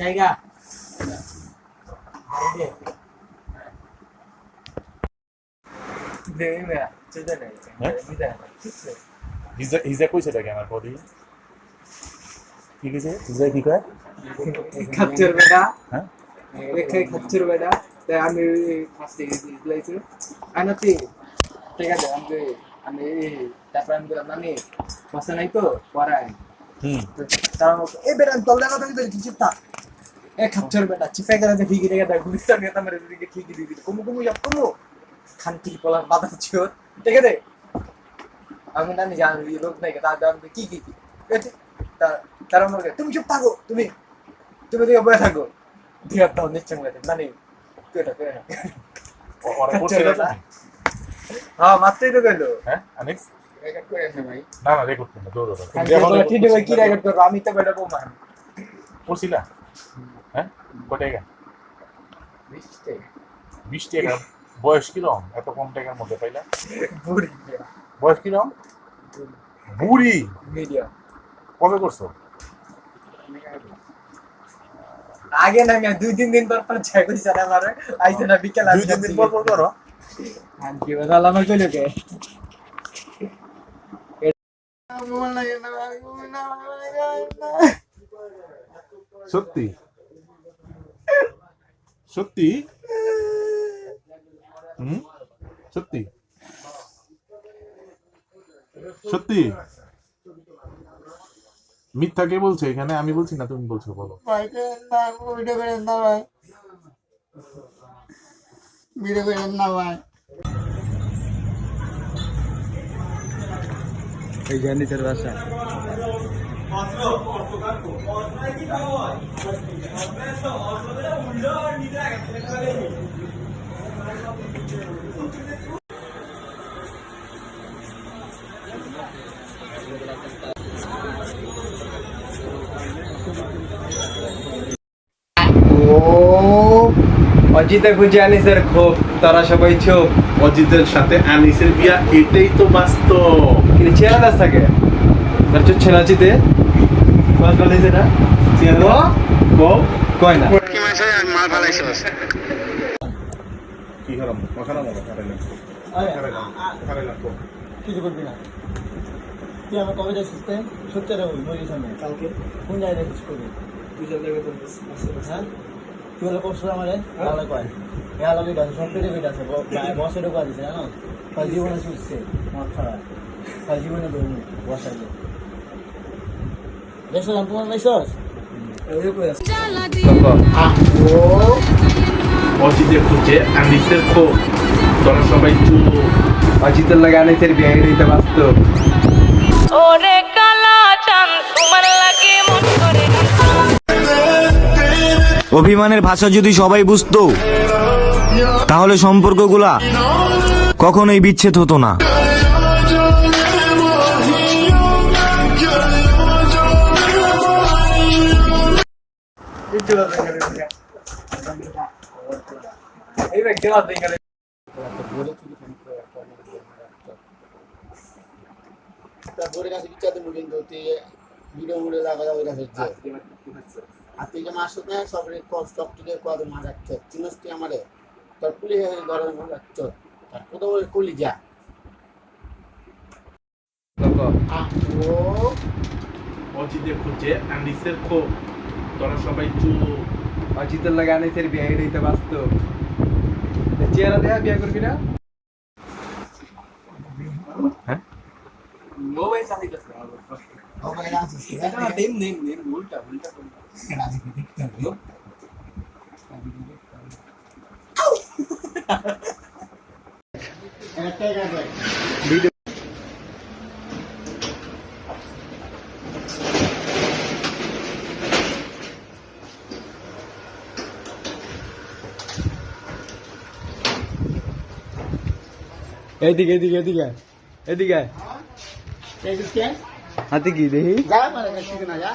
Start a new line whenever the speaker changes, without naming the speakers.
জায়গা
হিজা কইছে দেখে আমার বডি কি কইছে হিজা কি কয়
খাচ্চর বেটা
হ্যাঁ
রেখে খাচ্চর বেটা তাই আমি ফার্স্টে দিলাইছি আনাতি ঠিক আছে আমি তারপর আমি বললাম নানি বসে নাই তো পড়ায় তার এ বেটা তল দেখা তো চিপটা এ খাচ্চর বেটা চিপে গেলে ঠিকই রেখে দেয় গুলিস্তা নিয়ে তার দিকে ঠিকই দিয়ে দিল কুমু খানটি পলার বাধা ছিল ঠিক আছে আমি নানি জানি লোক নাই তার কি তারা আমাকে তুমি চুপ থাকো তুমি দিকে বসে থাকো দিয়ে দাও নিশ্চয় নানি হ্যাঁ মাত্রই তো গেল
হ্যাঁ আনিস
রেকর্ড করে আছে ভাই
না না রেকর্ড করতে দৌড়
কি রেকর্ড করবো আমি তো বেটা বউ মান
পড়ছিলা হ্যাঁ কত টাকা 20 টাকা বয়স কিরম এত কম টাকার মধ্যে পাইলা
বুড়ি
বয়স কিরম বুড়ি
মিডিয়াম
কবে করছো
আগে না আমি 2-3 দিন পর চাই কইছ না আমারে আইছে না বিকেল
2-3 দিন পর করো
কি বলা আমার কইলো কে
সত্যি সত্যি সত্যি সত্যি মিথ্যা কে বলছে এখানে আমি বলছি না তুমি বলছো বলো
এই জানিসের ভাষা অজিতে খুঁজে আনিসের খুব তারা সবাই চুপ
অজিতের সাথে আনিসের বিয়া এটাই তো বাস্তব
কিন্তু চেনা দাস থাকে তার চুচ্ছে না অজিতে বলেছে না কয় না
কি মাছ মাল ফালাইছিস
কি হারাম কথা না বলো
কিছু করবি না তুই আমার কবে যাচ্ছিস সত্যি মরিস আমি কালকে কোন জায়গায় যাচ্ছিস করবি হ্যাঁ তুই হলে পরশু আমার ভালো কয় আলাদা গাছ সব পেটে পেটে আছে বসেরও কাজ আছে জানো তার জীবনে ছুটছে মদ খারাপ তার জীবনে ধরুন বসাইলে বেশ তোমার বেশস
অজিতের খুঁজে আনিসের খুব তোরা সবাই চুপ
অজিতের লাগে আনিসের বিয়ে দিতে বাস্তব
ওরে কালা চাঁদ তোমার লাগে মন করে
অভিমানের ভাষা যদি সবাই বুঝতো তাহলে সম্পর্কগুলা কখনোই বিচ্ছেদ হতো না।
তারপরে কাছে বিচার দেবো কিন্তু ভিডিও মুড়ে লাগা যাবে কাছে আর তুই যে মাস না সব স্টক থেকে কত মার রাখছ চিনস তুই আমারে তোর পুলিশ ঘরের মার রাখছ তার কোথাও কলি যা
অজিতের খুঁজে আনিসের খুব তোরা সবাই চুপ
অজিতের লাগে আনিসের বিয়ে দিতে বাস্তব চেহারা দেখা বিয়ে করবি না
হ্যাঁ
মোবাইল চালিয়ে উল্টা
একটাই কাটবে
এদিকে এদিকে এদিকে এদিকে
এই দিকে
হাতে কি দেখি
যা মানে ঠিক না যা